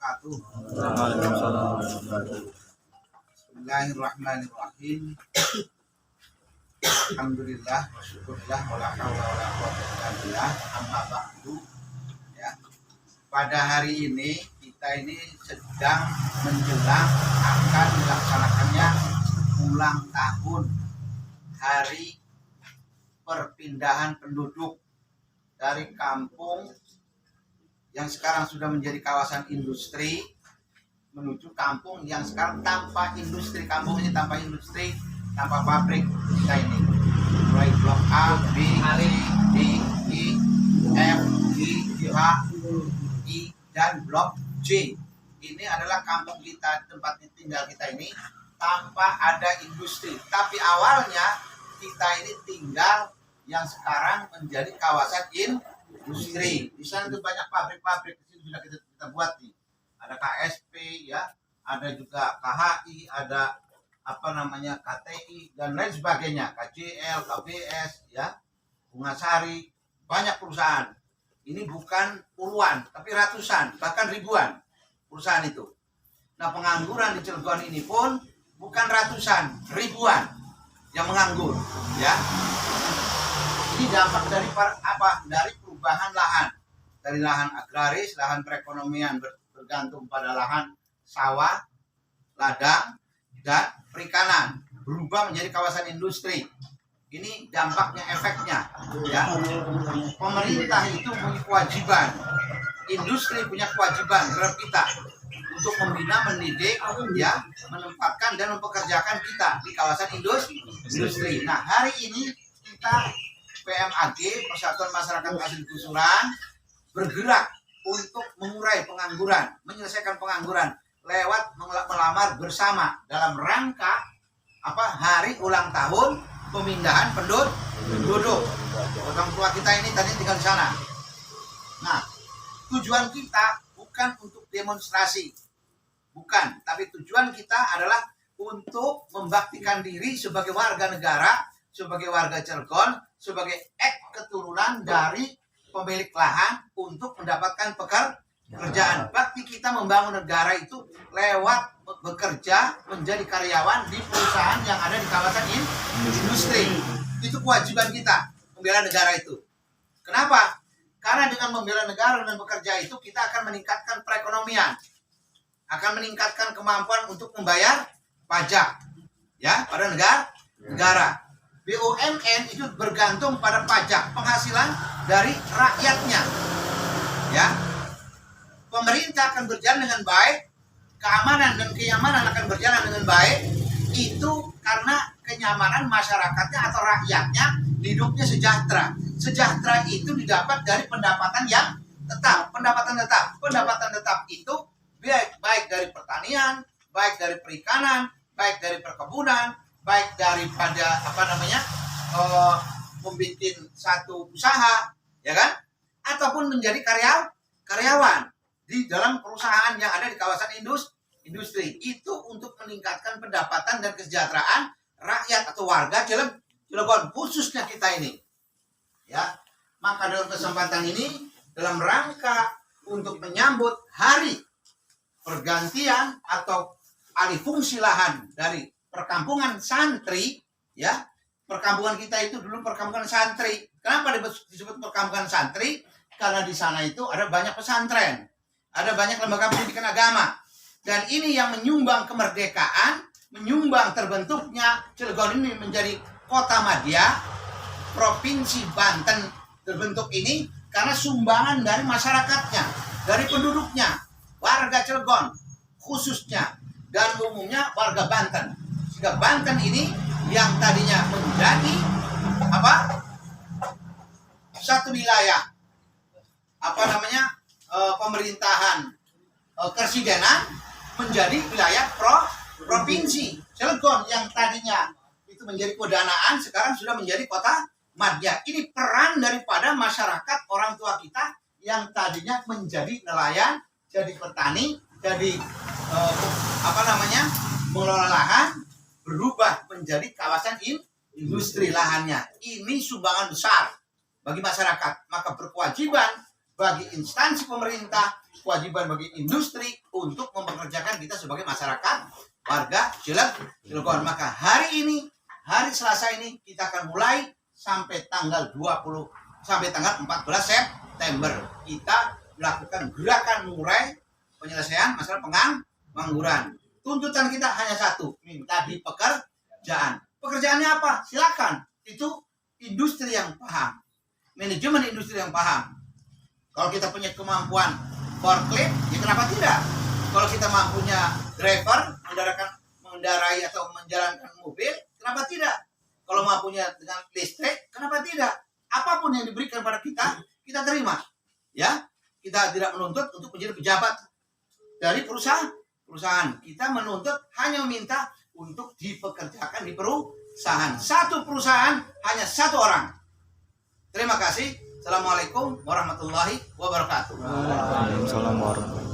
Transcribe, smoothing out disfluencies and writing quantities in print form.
wabarakatuh. Waalaikumsalam. Bismillahirrahmanirrahim. Alhamdulillah wa syukurillah wala haula wala quwwata illa billah. Amma ba'du. Ya. Pada hari ini kita ini sedang menjelang akan dilaksanakannya ulang tahun hari perpindahan penduduk dari kampung yang sekarang sudah menjadi kawasan industri menuju kampung yang sekarang tanpa industri. Kampung ini tanpa industri, tanpa pabrik kita ini. Mulai blok A, B, C, D, E, F, G, H, I, dan blok C. Ini adalah kampung kita, tempat tinggal kita ini tanpa ada industri. Tapi awalnya kita ini tinggal yang sekarang menjadi kawasan industri. Di sana tuh banyak pabrik-pabrik, di sini sudah kita buat nih. Ada KSP ya, ada juga KHI, ada KTI dan lain sebagainya, KJL, KBS ya, Bungasari, banyak perusahaan. Ini bukan puluhan, tapi ratusan, bahkan ribuan perusahaan itu. Nah, pengangguran di Cilegon ini pun bukan ratusan, ribuan yang menganggur ya. Ini dampak dari dari perubahan lahan, dari lahan agraris, lahan perekonomian bergantung pada lahan sawah, ladang, dan perikanan, berubah menjadi kawasan industri. Ini dampaknya, efeknya ya. Pemerintah itu punya kewajiban, industri punya kewajiban terhadap kita untuk membina, mendidik ya, menempatkan dan mempekerjakan kita di kawasan industri. Nah, hari ini kita PMAG, Persatuan Masyarakat Asli Gusuran, bergerak untuk mengurai pengangguran, menyelesaikan pengangguran lewat melamar bersama dalam rangka hari ulang tahun pemindahan penduduk. Orang tua kita ini tadi tinggal di sana. Nah, tujuan kita bukan untuk demonstrasi, bukan, tapi tujuan kita adalah untuk membaktikan diri sebagai warga negara, sebagai warga Cilegon, sebagai keturunan dari pemilik lahan untuk mendapatkan pekerjaan. Bakti kita membangun negara itu lewat bekerja menjadi karyawan di perusahaan yang ada di kawasan industri. Itu kewajiban kita, membela negara itu. Kenapa? Karena dengan membela negara dan bekerja itu kita akan meningkatkan perekonomian, akan meningkatkan kemampuan untuk membayar pajak ya pada negara. BUMN itu bergantung pada pajak penghasilan dari rakyatnya ya. Pemerintah akan berjalan dengan baik, keamanan dan kenyamanan akan berjalan dengan baik itu karena kenyamanan masyarakatnya atau rakyatnya hidupnya sejahtera. Sejahtera itu didapat dari pendapatan yang tetap. Pendapatan tetap itu baik dari pertanian, baik dari perikanan, baik dari perkebunan, baik daripada membuat satu usaha ya kan, ataupun menjadi karyawan di dalam perusahaan yang ada di kawasan industri. Itu untuk meningkatkan pendapatan dan kesejahteraan rakyat atau warga Cilegon, khususnya kita ini ya. Maka dalam kesempatan ini, dalam rangka untuk menyambut hari pergantian atau alih fungsi lahan dari perkampungan santri ya. Perkampungan kita itu dulu perkampungan santri. Kenapa disebut perkampungan santri? Karena di sana itu ada banyak pesantren, ada banyak lembaga pendidikan agama, dan ini yang menyumbang kemerdekaan, menyumbang terbentuknya Cilegon ini menjadi kota madya provinsi Banten. Terbentuk ini karena sumbangan dari masyarakatnya, dari penduduknya, warga Cilegon khususnya dan umumnya warga Banten. Sehingga Banten ini yang tadinya menjadi satu wilayah pemerintahan kersidenan menjadi wilayah provinsi. Cilegon yang tadinya itu menjadi kodanaan sekarang sudah menjadi kota madya. Ini peran daripada masyarakat orang tua kita yang tadinya menjadi nelayan, jadi petani, jadi mengelola lahan, berubah menjadi kawasan industri lahannya. Ini sumbangan besar bagi masyarakat. Maka berkewajiban bagi instansi pemerintah, kewajiban bagi industri untuk mempekerjakan kita sebagai masyarakat warga Cilegon. Maka hari ini, hari Selasa ini kita akan mulai sampai tanggal 14 September kita melakukan gerakan murai penyelesaian masalah pengangguran. Tuntutan kita hanya satu, minta di pekerjaan. Pekerjaannya apa? Silakan. Itu industri yang paham, manajemen industri yang paham. Kalau kita punya kemampuan forklift, ya kenapa tidak? Kalau kita mampunya driver mengendarai atau menjalankan mobil, kenapa tidak? Kalau mampunya dengan listrik, kenapa tidak? Apapun yang diberikan pada kita, kita terima. Ya, kita tidak menuntut untuk menjadi pejabat dari perusahaan. Kita menuntut hanya meminta untuk dipekerjakan di perusahaan. Satu perusahaan hanya satu orang. Terima kasih. Assalamualaikum warahmatullahi wabarakatuh. Waalaikumsalam warahmatullahi wabarakatuh.